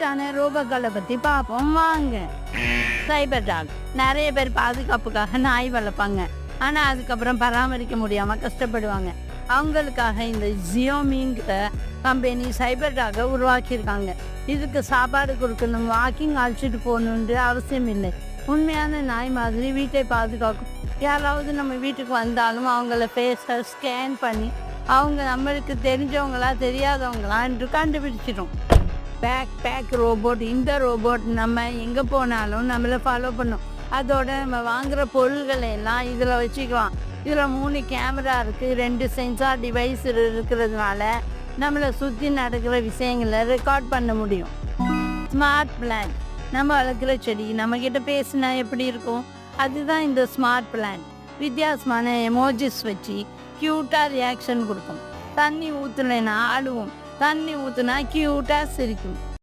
இன்னைக்கான ரோபோக்களை பற்றி பார்ப்போம் வாங்க. சைபர் டாக். நிறைய பேர் பாதுகாப்புக்காக நாய் வளர்ப்பாங்க, ஆனால் அதுக்கப்புறம் பராமரிக்க முடியாமல் கஷ்டப்படுவாங்க. அவங்களுக்காக இந்த ஜியோமிங்கிற கம்பெனி சைபர் டாகை உருவாக்கியிருக்காங்க. இதுக்கு சாப்பாடு கொடுக்கணும், வாக்கிங் அழைச்சிட்டு போகணுன்ற அவசியம் இல்லை. உண்மையான நாய் மாதிரி வீட்டை பாதுகாக்கும். யாராவது நம்ம வீட்டுக்கு வந்தாலும் அவங்கள ஃபேஸை ஸ்கேன் பண்ணி அவங்க நம்மளுக்கு தெரிஞ்சவங்களா தெரியாதவங்களா என்று கண்டுபிடிச்சிடும். பேக் ரோபோட். இந்த ரோபோட் நம்ம எங்கே போனாலும் நம்மளை ஃபாலோ பண்ணும். அதோட நம்ம வாங்குகிற பொருள்களை எல்லாம் இதில் வச்சுக்கலாம். இதில் 3 கேமரா இருக்குது, 2 சென்சார் டிவைஸ் இருக்கிறதுனால நம்மளை சுற்றி நடக்கிற விஷயங்களை ரெக்கார்ட் பண்ண முடியும். Smart plant. நம்ம வளர்க்குற செடி நம்மக்கிட்ட பேசினா எப்படி இருக்கும்? அதுதான் இந்த ஸ்மார்ட் பிளான்ட். வித்தியாசமான எமோஜிஸ் வச்சு க்யூட்டாக ரியாக்ஷன் கொடுக்கும். தண்ணி ஊற்றுலைன்னா அழுவும், தண்ணி ஊற்றுனா க்யூட்டாக சிரிக்கும்.